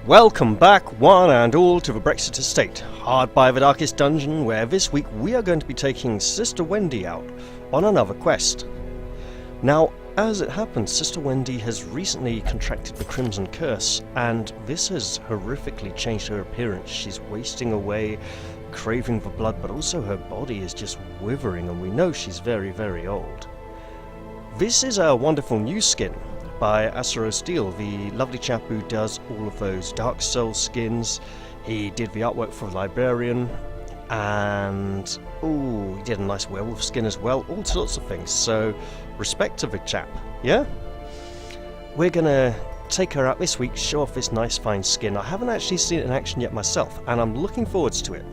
Welcome back, one and all, to the Brexit Estate, hard by the darkest dungeon, where this week we are going to be taking Sister Wendy out on another quest. Now, as it happens, Sister Wendy has recently contracted the Crimson Curse, and this has horrifically changed her appearance. She's wasting away, craving for blood, but also her body is just withering, and we know she's very, very old. This is a wonderful new skin by Asero Steel, the lovely chap who does all of those Dark Souls skins. He did the artwork for Librarian, and he did a nice werewolf skin as well, all sorts of things, so respect to the chap, yeah? We're gonna take her out this week, show off this nice fine skin. I haven't actually seen it in action yet myself, and I'm looking forwards to it.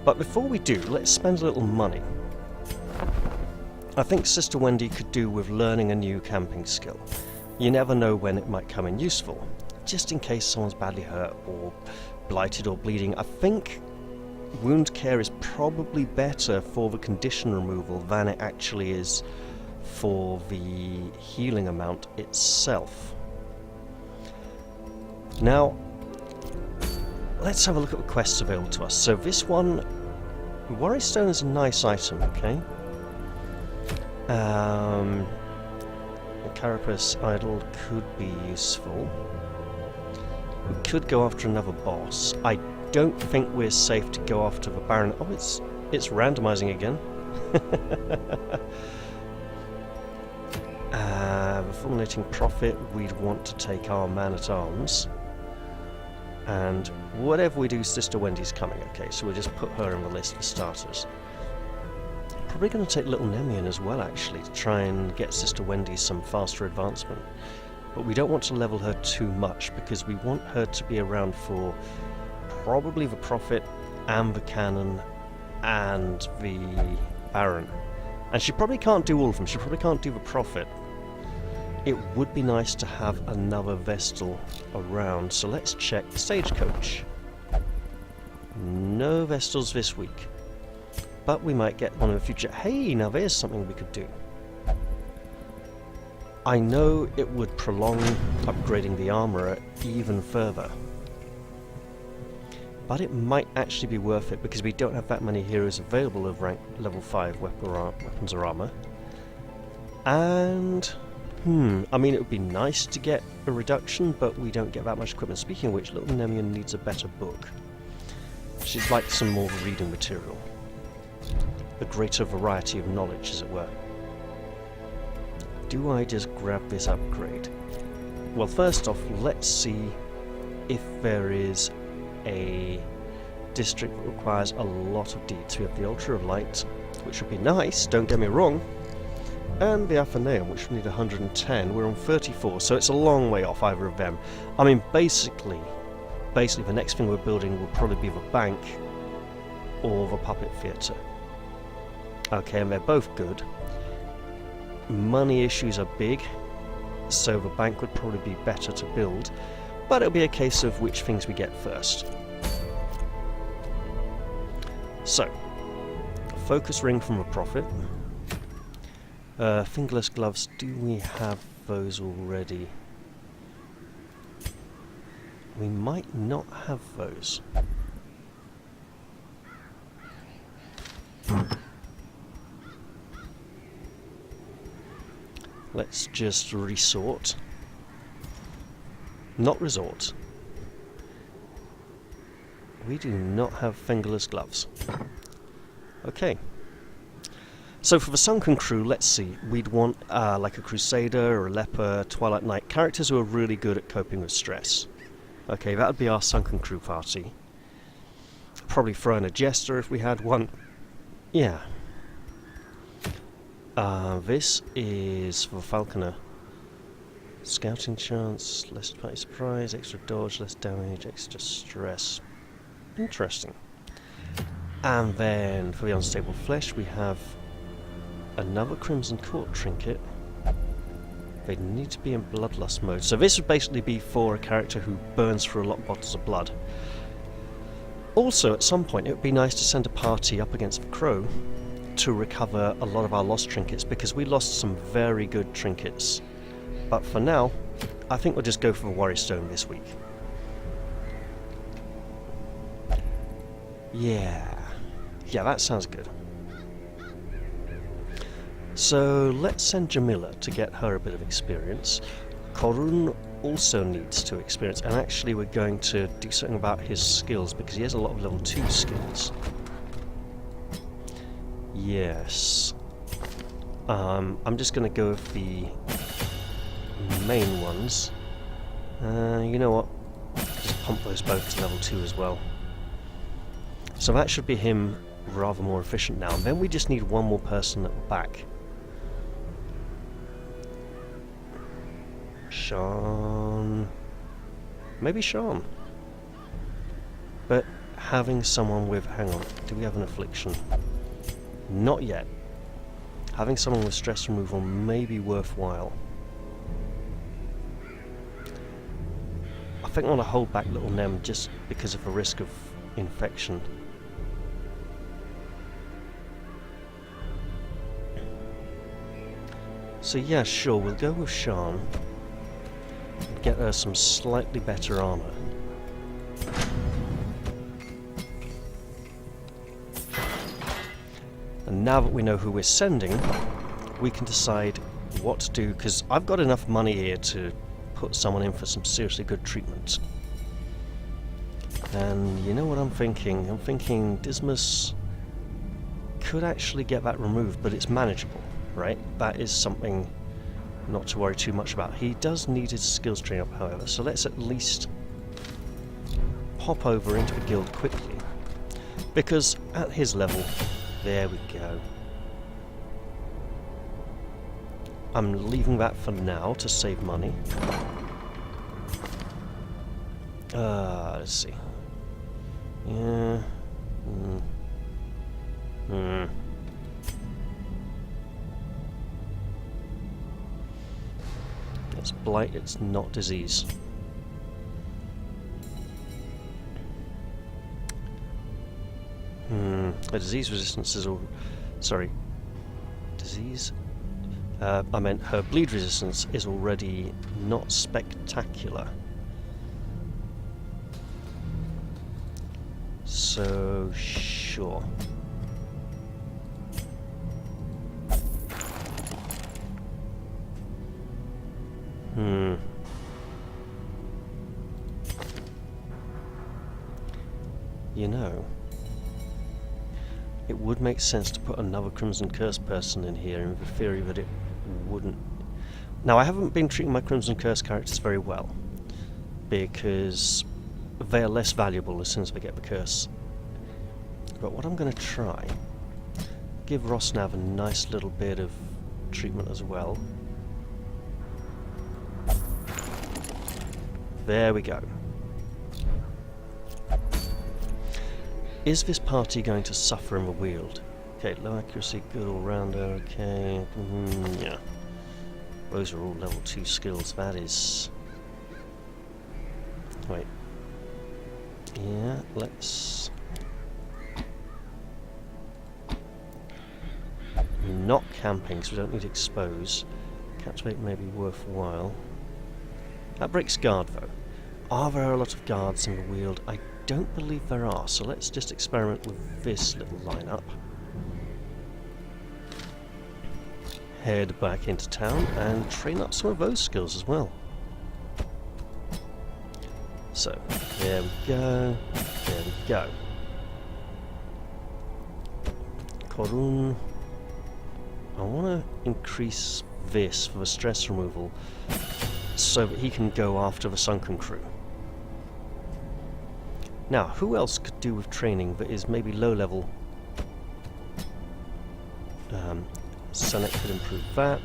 But before we do, let's spend a little money. I think Sister Wendy could do with learning a new camping skill. You never know when it might come in useful, just in case someone's badly hurt or blighted or bleeding. I think wound care is probably better for the condition removal than it actually is for the healing amount itself. Now, let's have a look at the quests available to us. So this one, Worry Stone is a nice item, okay? The Carapace Idol could be useful. We could go after another boss. I don't think we're safe to go after the Baron. Oh, it's randomizing again. The Fulminating Prophet, we'd want to take our Man-at-Arms. And whatever we do, Sister Wendy's coming, okay? So we'll just put her on the list for starters. Probably going to take Little Nemian as well, actually, to try and get Sister Wendy some faster advancement. But we don't want to level her too much, because we want her to be around for probably the Prophet and the Cannon and the Baron. And she probably can't do all of them. She probably can't do the Prophet. It would be nice to have another Vestal around, so let's check the Stagecoach. No Vestals this week. But we might get one in the future. Hey, now there's something we could do. I know it would prolong upgrading the armourer even further, but it might actually be worth it because we don't have that many heroes available of rank level 5 weapons or armour. And, I mean, it would be nice to get a reduction, but we don't get that much equipment. Speaking of which, Little Nemian needs a better book. She'd like some more reading material. A greater variety of knowledge, as it were. Do I just grab this upgrade? Well, first off, let's see if there is a district that requires a lot of deeds. We have the Altar of Light, which would be nice, don't get me wrong, and the Athenaeum, which would need 110. We're on 34, so it's a long way off either of them. I mean, basically the next thing we're building will probably be the bank or the puppet theatre. Okay, and they're both good. Money issues are big, so the bank would probably be better to build, but it'll be a case of which things we get first. So, focus ring from a Prophet. Fingerless gloves, do we have those already? We might not have those. Let's just resort. Not resort. We do not have fingerless gloves. Okay. So for the Sunken Crew, let's see. We'd want like a Crusader or a Leper, Twilight Knight. Characters who are really good at coping with stress. Okay, that would be our Sunken Crew party. Probably throw in a Jester if we had one. Yeah. This is for Falconer. Scouting chance, less party surprise, extra dodge, less damage, extra stress. Interesting. And then for the Unstable Flesh we have another Crimson Court trinket. They need to be in Bloodlust mode. So this would basically be for a character who burns through a lot of bottles of blood. Also, at some point it would be nice to send a party up against the Crow to recover a lot of our lost trinkets, because we lost some very good trinkets. But for now, I think we'll just go for the Worry Stone this week. Yeah, that sounds good. So let's send Jamila to get her a bit of experience. Korun also needs to experience, and actually we're going to do something about his skills because he has a lot of level 2 skills. Yes. I'm just going to go with the main ones. You know what? Just pump those both to level 2 as well. So that should be him rather more efficient now. And then we just need one more person at the back. Sean... Maybe Sean. But having someone with... Hang on, do we have an affliction? Not yet. Having someone with stress removal may be worthwhile. I think I want to hold back little Nem just because of the risk of infection. So yeah, sure, we'll go with Sean and get her some slightly better armor. And now that we know who we're sending, we can decide what to do, because I've got enough money here to put someone in for some seriously good treatment. And you know what I'm thinking? I'm thinking Dismas could actually get that removed, but it's manageable, right? That is something not to worry too much about. He does need his skills train up, however, so let's at least pop over into the guild quickly, because at his level, there we go. I'm leaving that for now to save money. Let's see. Yeah. It's blight, it's not disease. The disease resistance is all... Sorry. Disease? I meant her bleed resistance is already not spectacular. So, sure. You know, it would make sense to put another Crimson Curse person in here in the theory that it wouldn't... Now, I haven't been treating my Crimson Curse characters very well, because they are less valuable as soon as they get the curse. But what I'm going to try, give Rosnav a nice little bit of treatment as well. There we go. Is this party going to suffer in the wield? Okay, low accuracy, good all-rounder, okay, yeah. Those are all level 2 skills, that is... Wait. Yeah, let's... Not camping, because we don't need to expose. Captivate may be worthwhile. That breaks guard, though. Are there a lot of guards in the wield? I don't believe there are, so let's just experiment with this little lineup. Head back into town and train up some of those skills as well. So, there we go, there we go. Korun. I want to increase this for the stress removal so that he can go after the sunken crew. Now, who else could do with training that is maybe low level? Senek could improve that.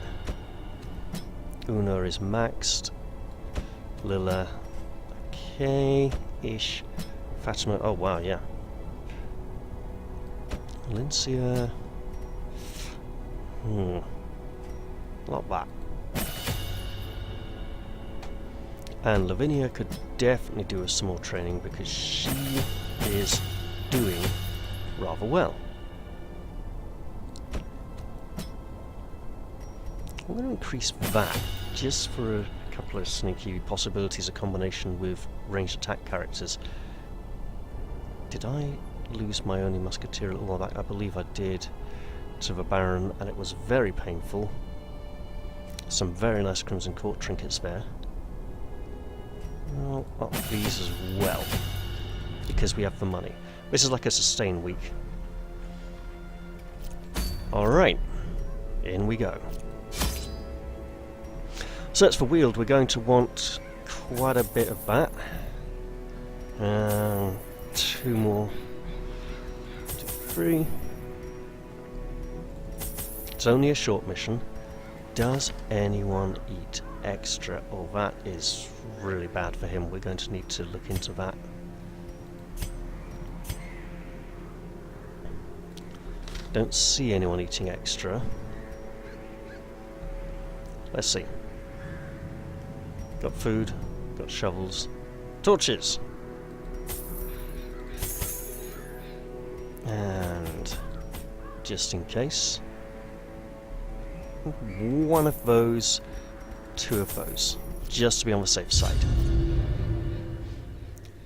Una is maxed. Lila, okay-ish. Fatima, oh wow, yeah. Valencia, not that. And Lavinia could definitely do us some more training because she is doing rather well. I'm going to increase that just for a couple of sneaky possibilities of combination with ranged attack characters. Did I lose my only musketeer a little while back. I believe I did, to the Baron, and it was very painful. Some very nice Crimson Court trinkets there. I'll up these as well, because we have the money. This is like a sustain week. Alright, in we go. So that's for Weald. We're going to want quite a bit of that. 2 more. 2, 3. It's only a short mission. Does anyone eat extra? Oh, that is really bad for him. We're going to need to look into that. Don't see anyone eating extra. Let's see. Got food, got shovels, torches! And just in case, 1 of those, 2 of those, just to be on the safe side.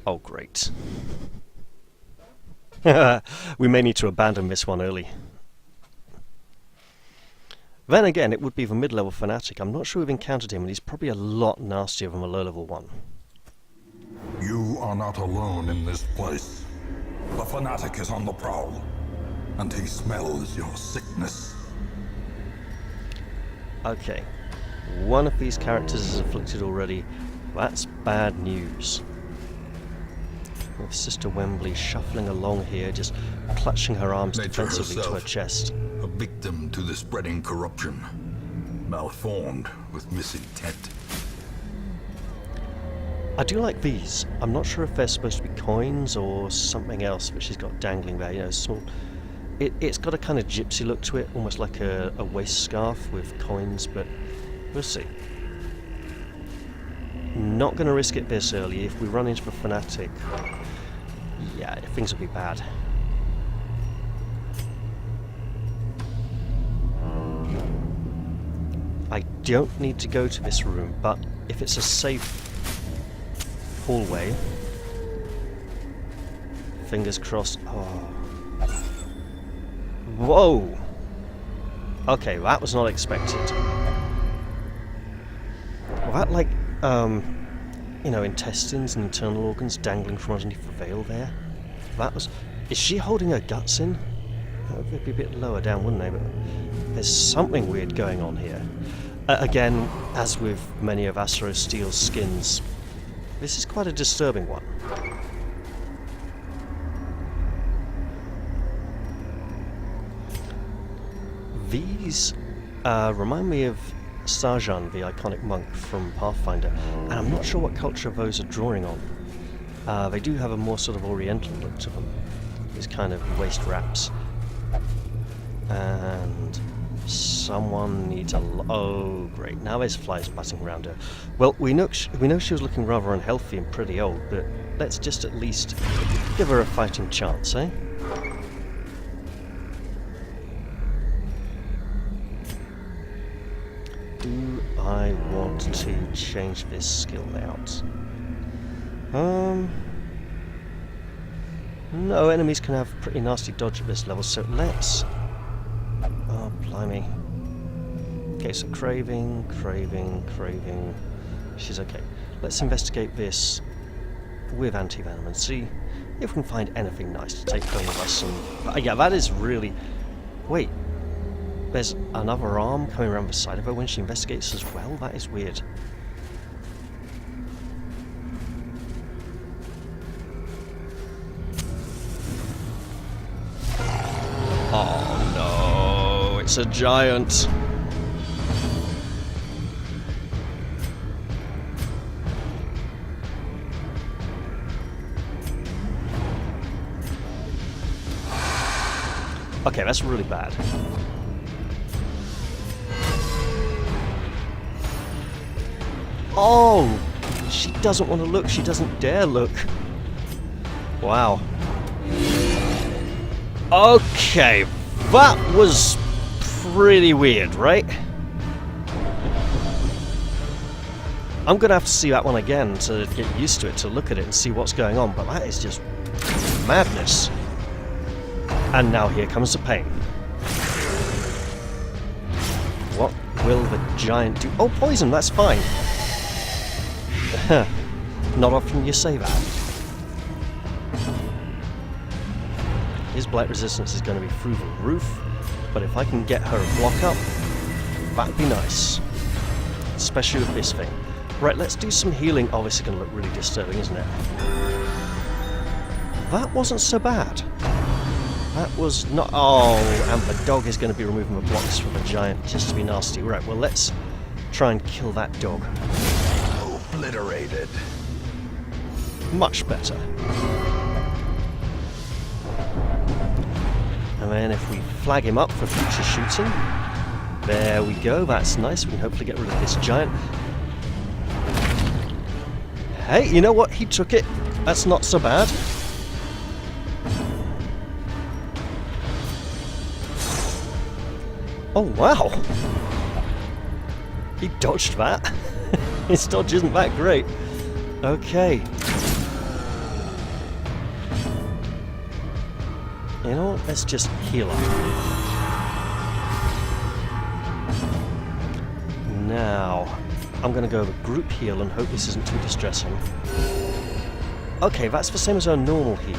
Oh great. We may need to abandon this one early. Then again, it would be the mid-level fanatic. I'm not sure we've encountered him, and he's probably a lot nastier than the low-level one. You are not alone in this place. The fanatic is on the prowl, and he smells your sickness. Okay, one of these characters is afflicted already. That's bad news. With Sister Wembley shuffling along here, just clutching her arms defensively to her chest. A victim to the spreading corruption, malformed with misintent. I do like these. I'm not sure if they're supposed to be coins or something else, but she's got dangling there, you know, small. It's got a kind of gypsy look to it, almost like a waist scarf with coins, but we'll see. Not going to risk it this early. If we run into the fanatic, yeah, things will be bad. I don't need to go to this room, but if it's a safe hallway, fingers crossed. Oh. Whoa! Okay, that was not expected. Well, that, like, you know, intestines and internal organs dangling from underneath the veil there. That was... Is she holding her guts in? They'd be a bit lower down, wouldn't they? But there's something weird going on here. Again, as with many of Astro Steel's skins, this is quite a disturbing one. These remind me of Sarjan, the iconic monk from Pathfinder, and I'm not sure what culture those are drawing on. They do have a more sort of oriental look to them. These kind of waist wraps. And someone needs a... Oh, great. Now there's flies buzzing around her. Well, we know she was looking rather unhealthy and pretty old, but let's just at least give her a fighting chance, eh? Do I want to change this skill layout? No, enemies can have pretty nasty dodge at this level, so let's... Oh, blimey. Okay, so craving. She's okay. Let's investigate this with anti-venom and see if we can find anything nice to take home with us. And, yeah, that is really... Wait. There's another arm coming around the side of her when she investigates as well? That is weird. Oh no, it's a giant. Okay, that's really bad. Oh! She doesn't want to look. She doesn't dare look. Wow. Okay. That was pretty weird, right? I'm going to have to see that one again to get used to it, to look at it and see what's going on, but that is just madness. And now here comes the pain. What will the giant do? Oh, poison, that's fine. Not often you say that. His blight resistance is going to be through the roof, but if I can get her a block up, that'd be nice. Especially with this thing. Right, let's do some healing. Oh, this is going to look really disturbing, isn't it? That wasn't so bad. That was not... Oh, and the dog is going to be removing the blocks from the giant just to be nasty. Right, well, let's try and kill that dog. Obliterated. Much better. And then if we flag him up for future shooting, there we go, that's nice. We can hopefully get rid of this giant. Hey, you know what? He took it. That's not so bad. Oh, wow. He dodged that. His dodge isn't that great. Okay. You know what? Let's just heal up. Now, I'm going to go with group heal and hope this isn't too distressing. Okay, that's the same as our normal heal.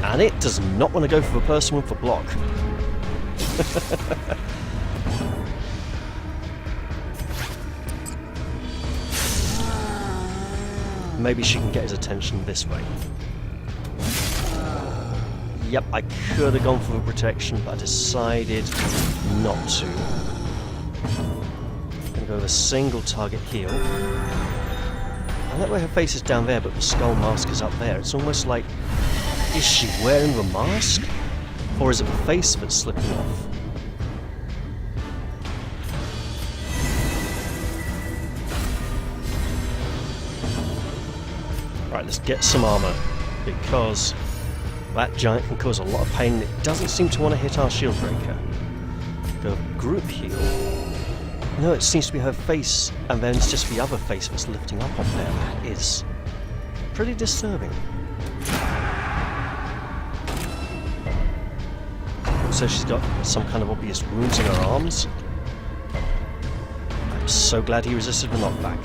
And it does not want to go for the person with the block. Maybe she can get his attention this way. Yep, I could have gone for the protection, but I decided not to. I'm going to go with a single target heal. I like where her face is down there, but the skull mask is up there. It's almost like, is she wearing the mask? Or is it the face that's slipping off? Right, let's get some armor, because that giant can cause a lot of pain and it doesn't seem to want to hit our shield breaker. Go group heal. No, it seems to be her face, and then it's just the other face that's lifting up on there. That is pretty disturbing. So she's got some kind of obvious wounds in her arms. I'm so glad he resisted the knockback.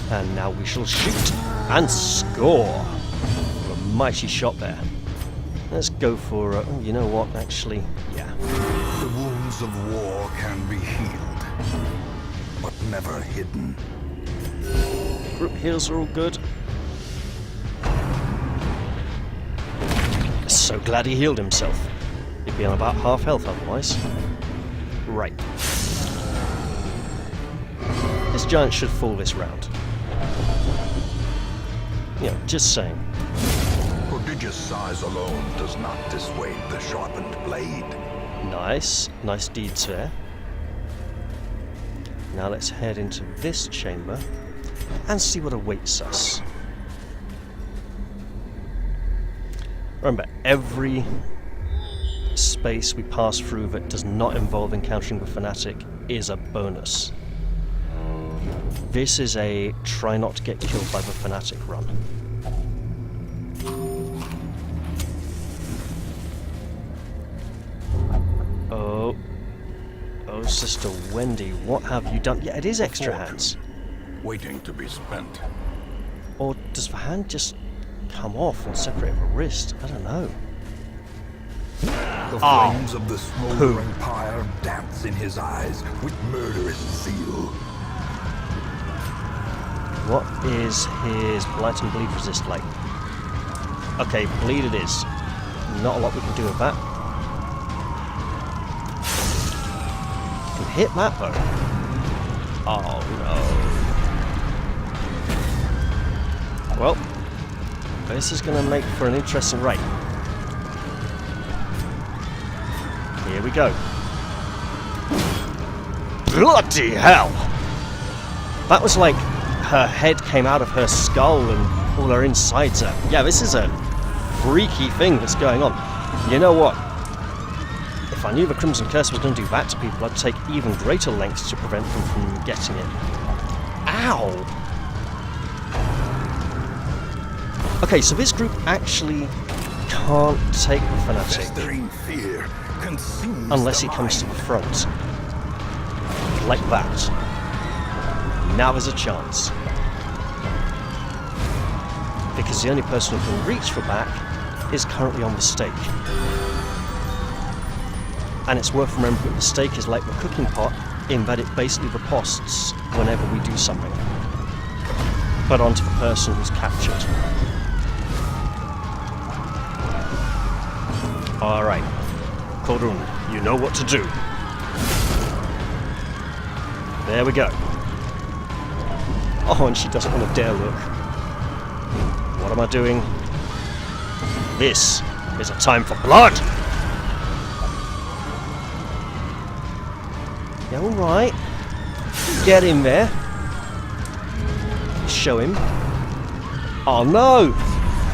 And now we shall shoot and score. A mighty shot there. Let's go for... oh, you know what? Actually, yeah. The wounds of war can be healed, but never hidden. Group heals are all good. So glad he healed himself. He'd be on about half health otherwise. Right. This giant should fall this round. Yeah, just saying. Prodigious size alone does not dissuade the sharpened blade. Nice. Nice deeds there. Now let's head into this chamber and see what awaits us. Remember, every space we pass through that does not involve encountering the fanatic is a bonus. This is a try not to get killed by the fanatic run. Oh, Sister Wendy, what have you done? Yeah, it is extra hands. Waiting to be spent. Or does the hand just come off and separate the wrist? I don't know. The flames of the smoldering pyre dance in his eyes with murderous zeal. What is his blight and bleed resist like? Okay, bleed it is. Not a lot we can do with that. Can hit that though. Oh no. Well, this is going to make for an interesting raid. Here we go. Bloody hell! That was like her head came out of her skull and all her insides are... Yeah, this is a freaky thing that's going on. You know what? If I knew the Crimson Curse was going to do that to people, I'd take even greater lengths to prevent them from getting it. Ow! Okay, so this group actually can't take the fanatic Fear consumes unless he comes to the front. Like that. Now there's a chance. Because the only person who can reach for back is currently on the stake. And it's worth remembering that the stake is like the cooking pot in that it basically riposts whenever we do something. But onto the person who's captured. Alright. Korun, you know what to do. There we go. Oh, and she doesn't want to dare look. What am I doing? This is a time for blood! Yeah, alright. Get in there. Show him. Oh no!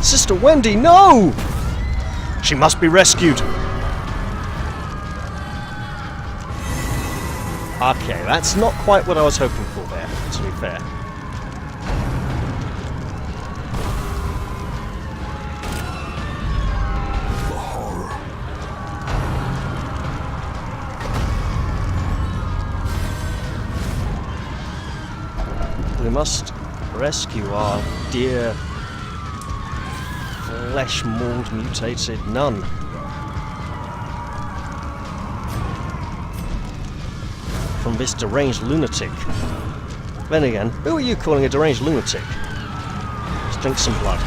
Sister Wendy, no! She must be rescued. Okay, that's not quite what I was hoping for there, to be fair. The horror. We must rescue our dear flesh-mauled mutated nun. From this deranged lunatic. Then again, who are you calling a deranged lunatic? Let's drink some blood.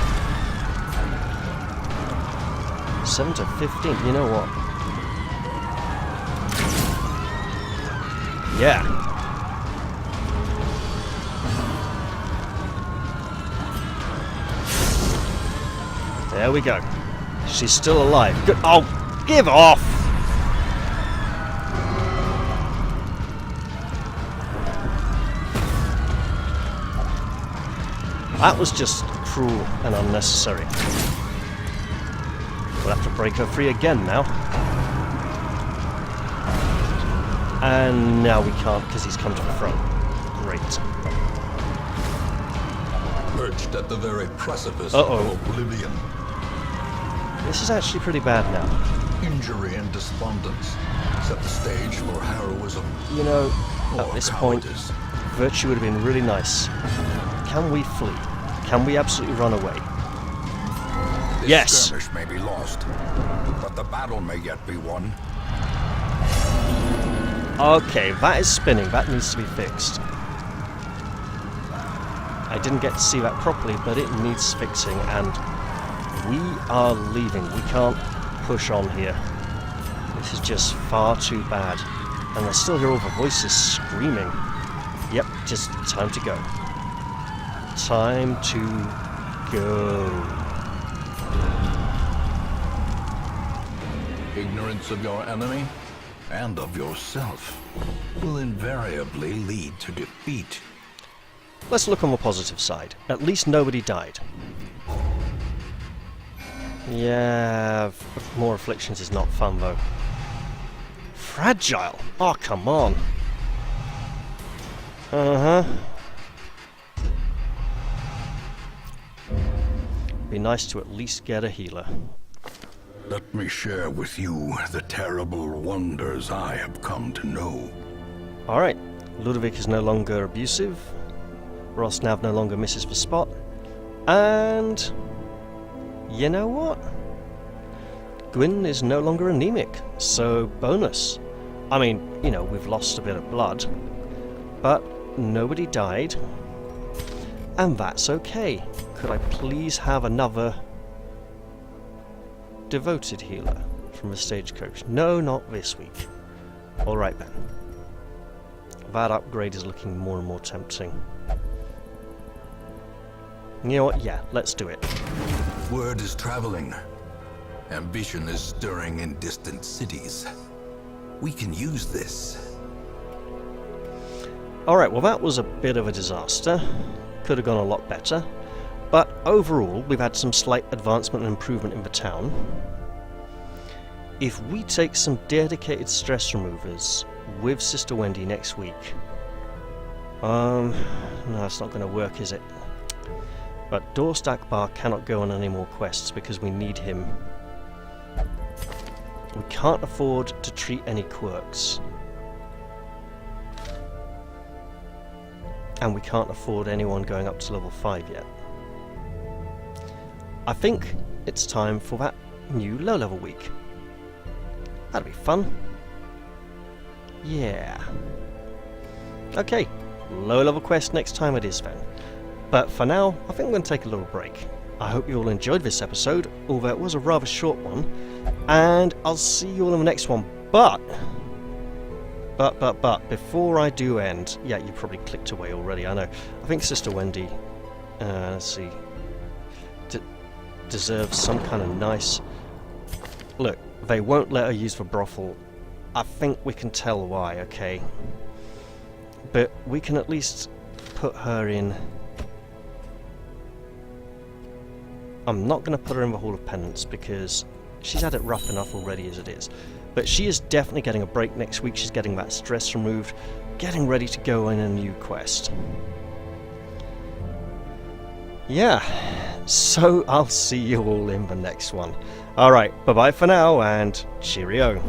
7 to 15, you know what? Yeah. There we go. She's still alive. Good. Oh, give off! That was just cruel and unnecessary. We'll have to break her free again now. And now we can't because he's come to the front. Great. Perched at the very precipice Uh-oh. of oblivion. This is actually pretty bad now. Injury and despondence set the stage for heroism. You know, at or this point, cowardice. virtue would have been really nice. Can we flee? Can we absolutely run away? This Yes. skirmish may be lost, but the battle may yet be won. Okay, that is spinning. That needs to be fixed. I didn't get to see that properly, but it needs fixing, and we are leaving. We can't push on here. This is just far too bad. And I still hear all the voices screaming. Yep, just time to go. Time to go. Ignorance of your enemy and of yourself will invariably lead to defeat. Let's look on the positive side. At least nobody died. Yeah, more afflictions is not fun though. Fragile? Oh, come on. Uh-huh. Be nice to at least get a healer. Let me share with you the terrible wonders I have come to know. Alright, Ludovic is no longer abusive. Rosnav no longer misses the spot. And you know what? Gwyn is no longer anemic, so bonus. I mean, you know, we've lost a bit of blood, but nobody died, and that's okay. Could I please have another devoted healer from the stagecoach? No, not this week. Alright then. That upgrade is looking more and more tempting. You know what? Yeah, let's do it. Word is traveling. Ambition is stirring in distant cities. We can use this. Alright, well that was a bit of a disaster. Could have gone a lot better. But overall, we've had some slight advancement and improvement in the town. If we take some dedicated stress removers with Sister Wendy next week, No, that's not going to work, is it? But Dorstack Bar cannot go on any more quests because we need him. We can't afford to treat any quirks. And we can't afford anyone going up to level 5 yet. I think it's time for that new low-level week. That'll be fun. Yeah. Okay, low-level quest next time it is then. But for now, I think I'm going to take a little break. I hope you all enjoyed this episode, although it was a rather short one. And I'll see you all in the next one. But, before I do end... Yeah, you probably clicked away already, I know. I think Sister Wendy, let's see, deserves some kind of nice... Look, they won't let her use the brothel. I think we can tell why, okay? But we can at least put her in... I'm not going to put her in the Hall of Penance because she's had it rough enough already as it is. But she is definitely getting a break next week. She's getting that stress removed, getting ready to go in a new quest. Yeah, so I'll see you all in the next one. Alright, bye-bye for now and cheerio.